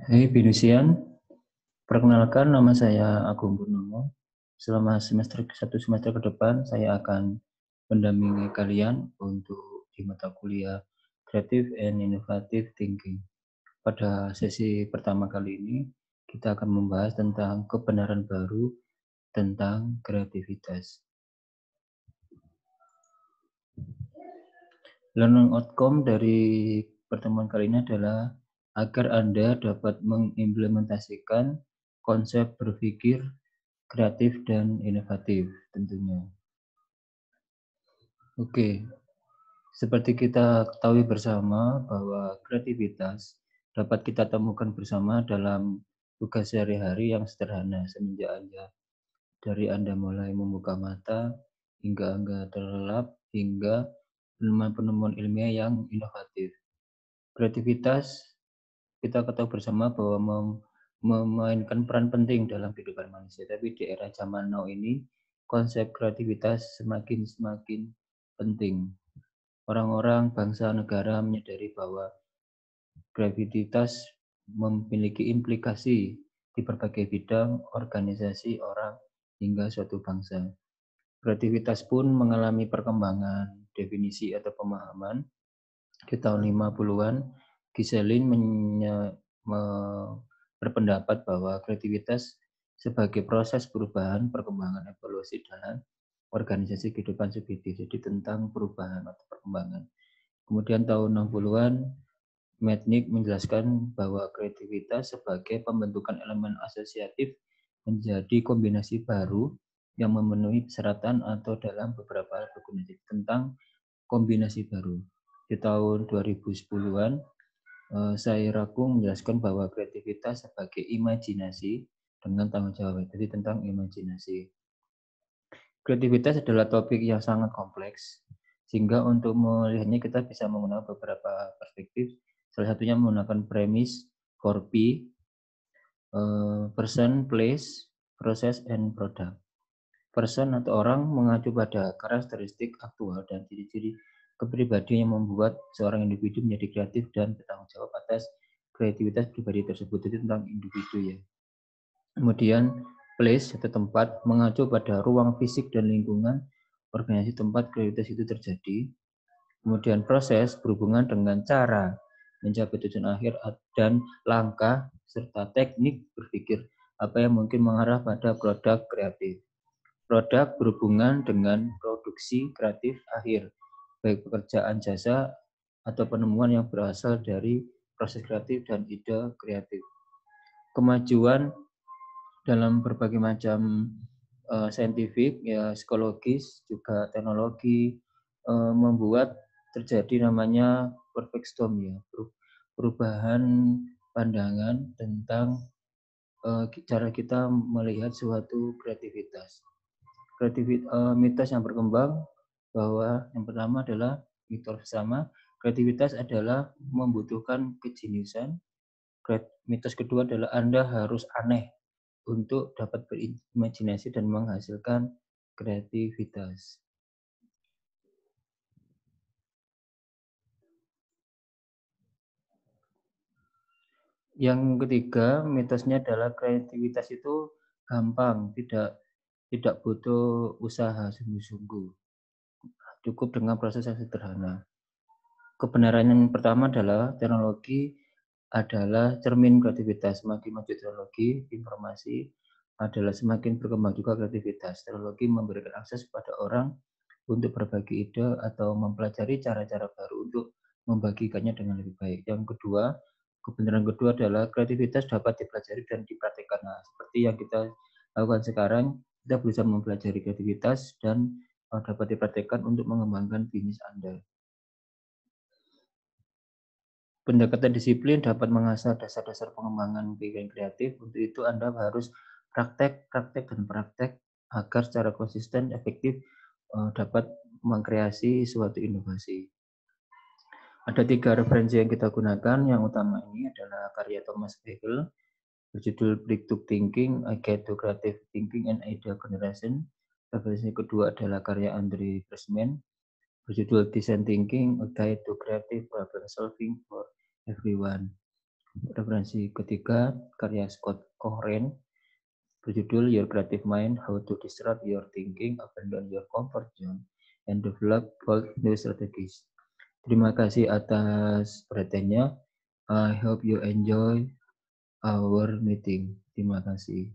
Hei Binusian, perkenalkan nama saya Agung Purnomo. Selama satu semester ke depan, saya akan mendampingi kalian untuk di mata kuliah Creative and Innovative Thinking. Pada sesi pertama kali ini, kita akan membahas tentang kebenaran baru tentang kreativitas. Learning outcome dari pertemuan kali ini adalah agar Anda dapat mengimplementasikan konsep berpikir kreatif dan inovatif tentunya. Oke, seperti kita ketahui bersama bahwa kreativitas dapat kita temukan bersama dalam tugas sehari-hari yang sederhana semenjak Anda mulai membuka mata hingga Anda terlelap hingga penemuan-penemuan ilmiah yang inovatif. Kreativitas kita ketahui bersama bahwa memainkan peran penting dalam kehidupan manusia. Tapi di era zaman now ini, konsep kreativitas semakin penting. Orang-orang, bangsa, negara menyadari bahwa kreativitas memiliki implikasi di berbagai bidang, organisasi, orang, hingga suatu bangsa. Kreativitas pun mengalami perkembangan definisi atau pemahaman. Di tahun 50-an, Giselin berpendapat bahwa kreativitas sebagai proses perubahan, perkembangan, evolusi dalam organisasi kehidupan subjektif. Jadi tentang perubahan atau perkembangan. Kemudian tahun 60-an, Mednick menjelaskan bahwa kreativitas sebagai pembentukan elemen asosiatif menjadi kombinasi baru yang memenuhi persyaratan atau dalam beberapa dokumen tentang kombinasi baru. Di tahun 2010-an, Sairagung menjelaskan bahwa kreativitas sebagai imajinasi dengan tanggung jawab. Jadi tentang imajinasi. Kreativitas adalah topik yang sangat kompleks, sehingga untuk melihatnya kita bisa menggunakan beberapa perspektif. Salah satunya menggunakan premis 4P, person, place, process, and product. Person atau orang mengacu pada karakteristik aktual dan ciri-ciri kepribadian yang membuat seorang individu menjadi kreatif dan bertanggung jawab atas kreativitas pribadi tersebut. Itu tentang individu ya. Kemudian place atau tempat mengacu pada ruang fisik dan lingkungan organisasi tempat kreativitas itu terjadi. Kemudian proses berhubungan dengan cara mencapai tujuan akhir dan langkah serta teknik berpikir apa yang mungkin mengarah pada produk kreatif. Produk berhubungan dengan produksi kreatif akhir, baik pekerjaan jasa atau penemuan yang berasal dari proses kreatif dan ide kreatif. Kemajuan dalam berbagai macam saintifik, ya psikologis, juga teknologi membuat terjadi namanya perfect storm ya, perubahan pandangan tentang cara kita melihat suatu kreativitas. Mitos yang berkembang bahwa yang pertama adalah mitos pertama, kreativitas adalah membutuhkan kejeniusan. Mitos kedua adalah Anda harus aneh untuk dapat berimajinasi dan menghasilkan kreativitas. Yang ketiga, mitosnya adalah kreativitas itu gampang, tidak butuh usaha sungguh-sungguh. Cukup dengan proses yang sederhana. Kebenaran yang pertama adalah teknologi adalah cermin kreativitas. Semakin maju teknologi, informasi adalah semakin berkembang juga kreativitas. Teknologi memberikan akses kepada orang untuk berbagi ide atau mempelajari cara-cara baru untuk membagikannya dengan lebih baik. Yang kedua, kebenaran kedua adalah kreativitas dapat dipelajari dan dipraktikkan. Nah, seperti yang kita lakukan sekarang, kita berusaha mempelajari kreativitas dan dapat dipraktikkan untuk mengembangkan bisnis Anda. Pendekatan disiplin dapat mengasah dasar-dasar pengembangan pikiran kreatif. Untuk itu Anda harus praktek agar secara konsisten, efektif dapat mengkreasi suatu inovasi. Ada 3 referensi yang kita gunakan. Yang utama ini adalah karya Thomas Hegel berjudul Breakthrough Thinking, A Guide to Creative Thinking and Idea Generation. Referensi kedua adalah karya Andre Pressman berjudul Design Thinking, A Guide to Creative Problem Solving for Everyone. Referensi ketiga, karya Scott Cochran berjudul Your Creative Mind, How to Disrupt Your Thinking, Abandon Your Comfort Zone, and Develop Bold New Strategies. Terima kasih atas perhatiannya. I hope you enjoy our meeting. Terima kasih.